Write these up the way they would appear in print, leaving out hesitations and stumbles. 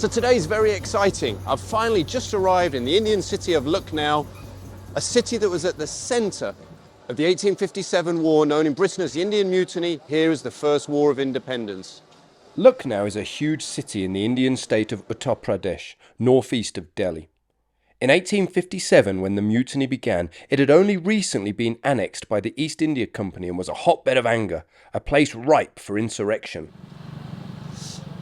So today's very exciting. I've finally just arrived in the Indian city of Lucknow, a city that was at the centre of the 1857 war, known in Britain as the Indian Mutiny. Here is the first war of independence. Lucknow is a huge city in the Indian state of Uttar Pradesh, northeast of Delhi. In 1857, when the mutiny began, it had only recently been annexed by the East India Company and was a hotbed of anger, a place ripe for insurrection.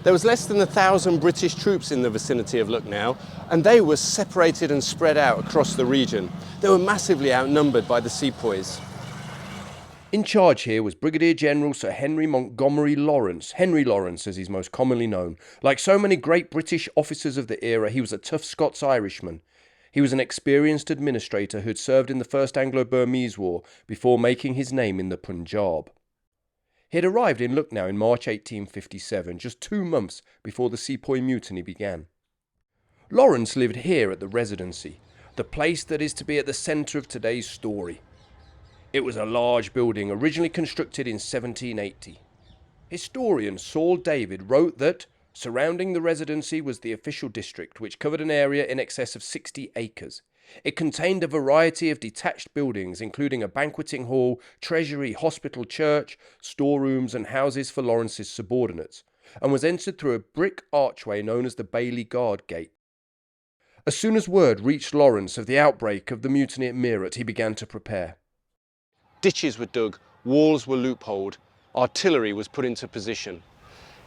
There was less than 1,000 British troops in the vicinity of Lucknow, and they were separated and spread out across the region. They were massively outnumbered by the sepoys. In charge here was Brigadier General Sir Henry Montgomery Lawrence, Henry Lawrence as he's most commonly known. Like so many great British officers of the era, he was a tough Scots-Irishman. He was an experienced administrator who had served in the First Anglo-Burmese War before making his name in the Punjab. He had arrived in Lucknow in March 1857, just 2 months before the Sepoy Mutiny began. Lawrence lived here at the Residency, the place that is to be at the centre of today's story. It was a large building originally constructed in 1780. Historian Saul David wrote that surrounding the Residency was the official district, which covered an area in excess of 60 acres. It contained a variety of detached buildings, including a banqueting hall, treasury, hospital, church, storerooms and houses for Lawrence's subordinates, and was entered through a brick archway known as the Bailey Guard Gate. As soon as word reached Lawrence of the outbreak of the mutiny at Meerut, he began to prepare. Ditches were dug, walls were loopholed, artillery was put into position.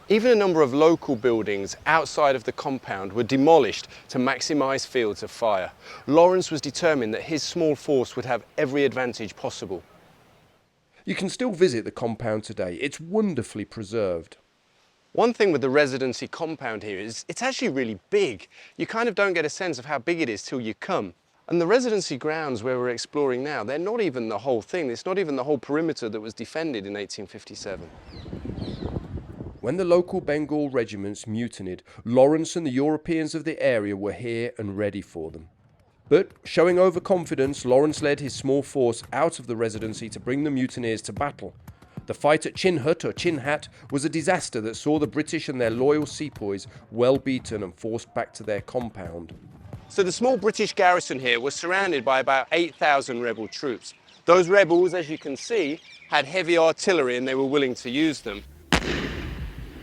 Even a number of local buildings outside of the compound were demolished to maximise fields of fire. Lawrence was determined that his small force would have every advantage possible. You can still visit the compound today. It's wonderfully preserved. One thing with the Residency compound here is it's actually really big. You kind of don't get a sense of how big it is till you come. And the Residency grounds where we're exploring now, they're not even the whole thing. It's not even the whole perimeter that was defended in 1857. When the local Bengal regiments mutinied, Lawrence and the Europeans of the area were here and ready for them. But, showing overconfidence, Lawrence led his small force out of the Residency to bring the mutineers to battle. The fight at Chinhut or Chinhat was a disaster that saw the British and their loyal sepoys well beaten and forced back to their compound. So the small British garrison here was surrounded by about 8,000 rebel troops. Those rebels, as you can see, had heavy artillery and they were willing to use them.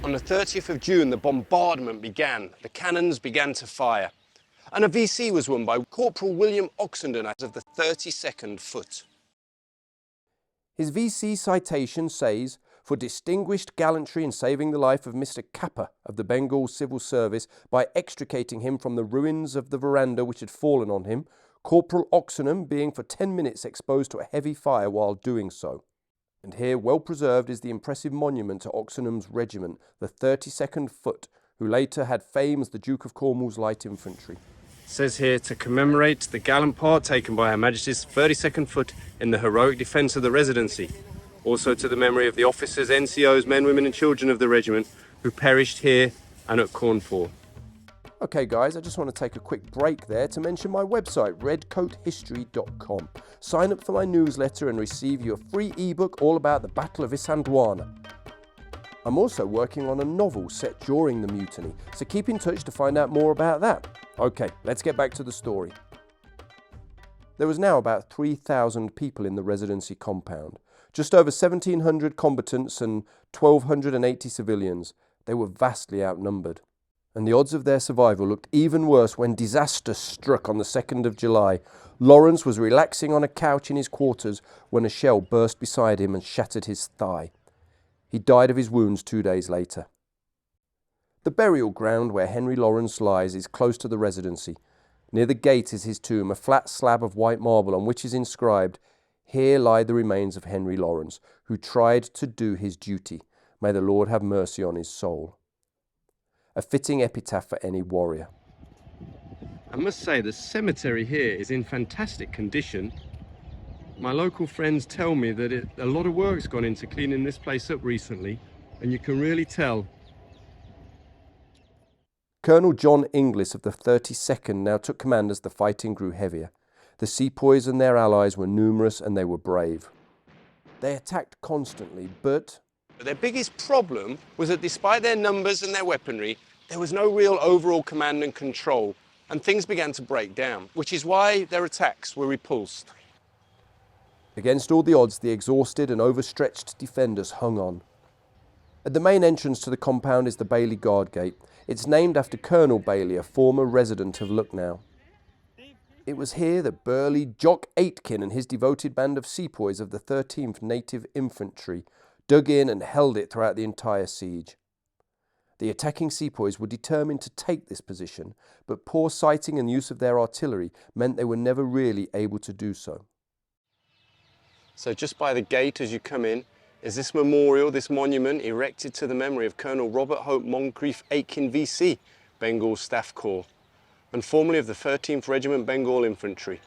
On the 30th of June, the bombardment began. The cannons began to fire. And a VC was won by Corporal William Oxenden of the 32nd Foot. His VC citation says, "For distinguished gallantry in saving the life of Mr. Kappa of the Bengal Civil Service by extricating him from the ruins of the veranda which had fallen on him, Corporal Oxenden being for 10 minutes exposed to a heavy fire while doing so." And here, well preserved, is the impressive monument to Oxenham's regiment, the 32nd Foot, who later had fame as the Duke of Cornwall's Light Infantry. It says here to commemorate the gallant part taken by Her Majesty's 32nd Foot in the heroic defence of the Residency. Also to the memory of the officers, NCOs, men, women and children of the regiment who perished here and at Cawnpore. Okay guys, I just want to take a quick break there to mention my website, redcoathistory.com. Sign up for my newsletter and receive your free ebook all about the Battle of Isandlwana. I'm also working on a novel set during the mutiny, so keep in touch to find out more about that. Okay, let's get back to the story. There was now about 3,000 people in the Residency compound, just over 1,700 combatants and 1,280 civilians. They were vastly outnumbered. And the odds of their survival looked even worse when disaster struck on the 2nd of July. Lawrence was relaxing on a couch in his quarters when a shell burst beside him and shattered his thigh. He died of his wounds 2 days later. The burial ground where Henry Lawrence lies is close to the Residency. Near the gate is his tomb, a flat slab of white marble on which is inscribed, "Here lie the remains of Henry Lawrence, who tried to do his duty. May the Lord have mercy on his soul." A fitting epitaph for any warrior. I must say the cemetery here is in fantastic condition. My local friends tell me that a lot of work's gone into cleaning this place up recently, and you can really tell. Colonel John Inglis of the 32nd now took command as the fighting grew heavier. The sepoys and their allies were numerous and they were brave. They attacked constantly, but Their biggest problem was that despite their numbers and their weaponry, there was no real overall command and control, and things began to break down, which is why their attacks were repulsed. Against all the odds, the exhausted and overstretched defenders hung on. At the main entrance to the compound is the Bailey Guard Gate. It's named after Colonel Bailey, a former resident of Lucknow. It was here that burly Jock Aitken and his devoted band of sepoys of the 13th Native Infantry dug in and held it throughout the entire siege. The attacking sepoys were determined to take this position, but poor sighting and use of their artillery meant they were never really able to do so. So just by the gate as you come in is this memorial, this monument erected to the memory of Colonel Robert Hope Moncrief Aitken VC, Bengal Staff Corps, and formerly of the 13th Regiment Bengal Infantry.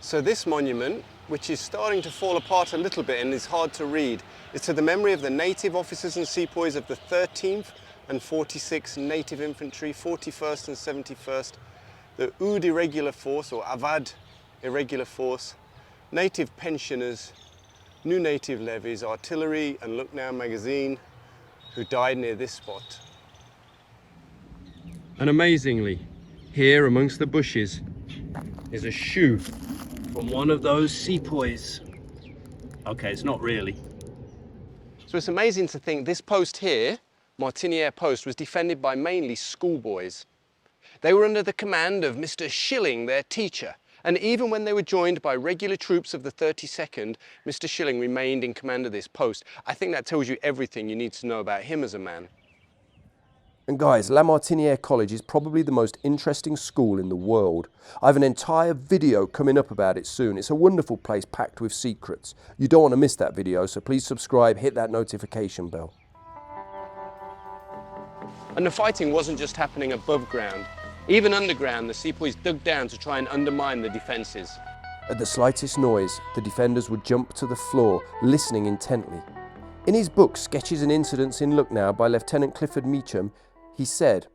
So this monument, which is starting to fall apart a little bit and is hard to read, is to the memory of the native officers and sepoys of the 13th and 46th Native Infantry, 41st and 71st, the Oud Irregular Force or Avad Irregular Force, native pensioners, new native levies, artillery and Lucknow magazine, who died near this spot. And amazingly, here amongst the bushes is a shoe from one of those sepoys. Okay, it's not really. So it's amazing to think this post here, Martiniere Post, was defended by mainly schoolboys. They were under the command of Mr. Schilling, their teacher, and even when they were joined by regular troops of the 32nd, Mr. Schilling remained in command of this post. I think that tells you everything you need to know about him as a man. And guys, La Martiniere College is probably the most interesting school in the world. I have an entire video coming up about it soon. It's a wonderful place packed with secrets. You don't want to miss that video, so please subscribe, hit that notification bell. And the fighting wasn't just happening above ground. Even underground, the sepoys dug down to try and undermine the defences. At the slightest noise, the defenders would jump to the floor, listening intently. In his book, Sketches and Incidents in Lucknow by Lieutenant Clifford Meacham, he said,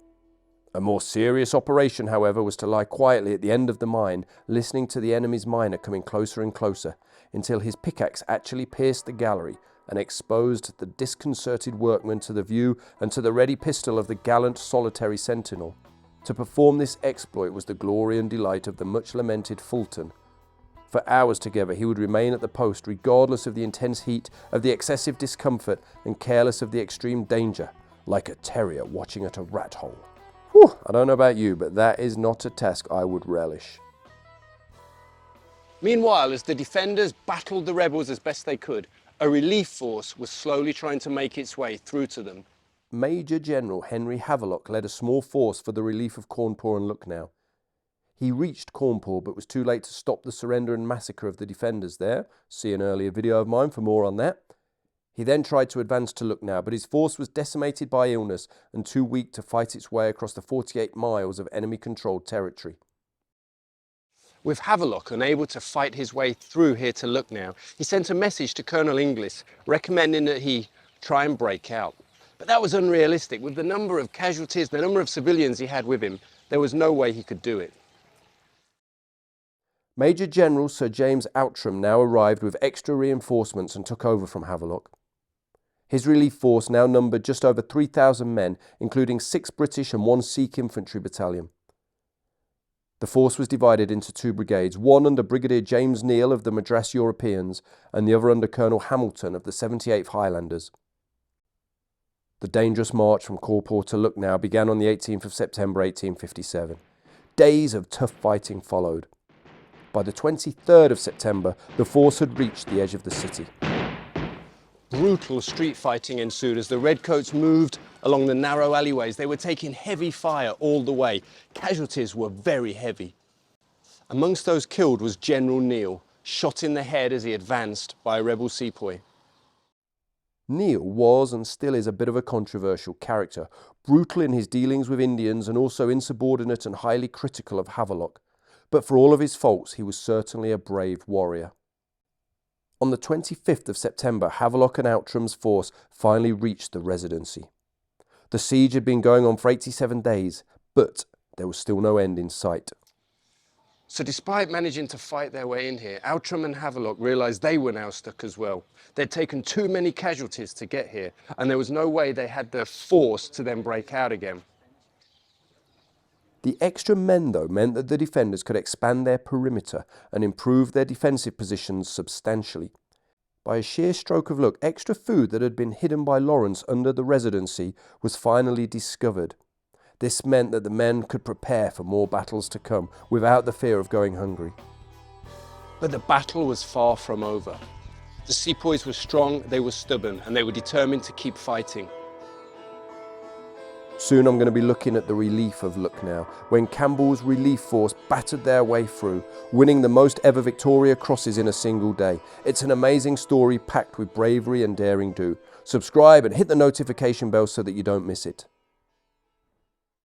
"A more serious operation, however, was to lie quietly at the end of the mine, listening to the enemy's miner coming closer and closer, until his pickaxe actually pierced the gallery and exposed the disconcerted workman to the view and to the ready pistol of the gallant solitary sentinel. To perform this exploit was the glory and delight of the much lamented Fulton. For hours together he would remain at the post, regardless of the intense heat, of the excessive discomfort, and careless of the extreme danger, like a terrier watching at a rat hole." Whew, I don't know about you, but that is not a task I would relish. Meanwhile, as the defenders battled the rebels as best they could, a relief force was slowly trying to make its way through to them. Major General Henry Havelock led a small force for the relief of Cawnpore and Lucknow. He reached Cawnpore but was too late to stop the surrender and massacre of the defenders there. See an earlier video of mine for more on that. He then tried to advance to Lucknow, but his force was decimated by illness and too weak to fight its way across the 48 miles of enemy-controlled territory. With Havelock unable to fight his way through here to Lucknow, he sent a message to Colonel Inglis recommending that he try and break out. But that was unrealistic. With the number of casualties, the number of civilians he had with him, there was no way he could do it. Major General Sir James Outram now arrived with extra reinforcements and took over from Havelock. His relief force now numbered just over 3,000 men, including 6 British and 1 Sikh infantry battalion. The force was divided into 2 brigades, one under Brigadier James Neal of the Madras Europeans and the other under Colonel Hamilton of the 78th Highlanders. The dangerous march from Cawnpore to Lucknow began on the 18th of September 1857. Days of tough fighting followed. By the 23rd of September, the force had reached the edge of the city. Brutal street fighting ensued as the Redcoats moved along the narrow alleyways. They were taking heavy fire all the way. Casualties were very heavy. Amongst those killed was General Neal, shot in the head as he advanced by a rebel sepoy. Neal was and still is a bit of a controversial character, brutal in his dealings with Indians and also insubordinate and highly critical of Havelock. But for all of his faults, he was certainly a brave warrior. On the 25th of September, Havelock and Outram's force finally reached the Residency. The siege had been going on for 87 days, but there was still no end in sight. So despite managing to fight their way in here, Outram and Havelock realised they were now stuck as well. They'd taken too many casualties to get here, and there was no way they had the force to then break out again. The extra men, though, meant that the defenders could expand their perimeter and improve their defensive positions substantially. By a sheer stroke of luck, extra food that had been hidden by Lawrence under the Residency was finally discovered. This meant that the men could prepare for more battles to come without the fear of going hungry. But the battle was far from over. The sepoys were strong, they were stubborn, and they were determined to keep fighting. Soon I'm going to be looking at the relief of Lucknow, when Campbell's relief force battered their way through, winning the most ever Victoria Crosses in a single day. It's an amazing story packed with bravery and daring do. Subscribe and hit the notification bell so that you don't miss it.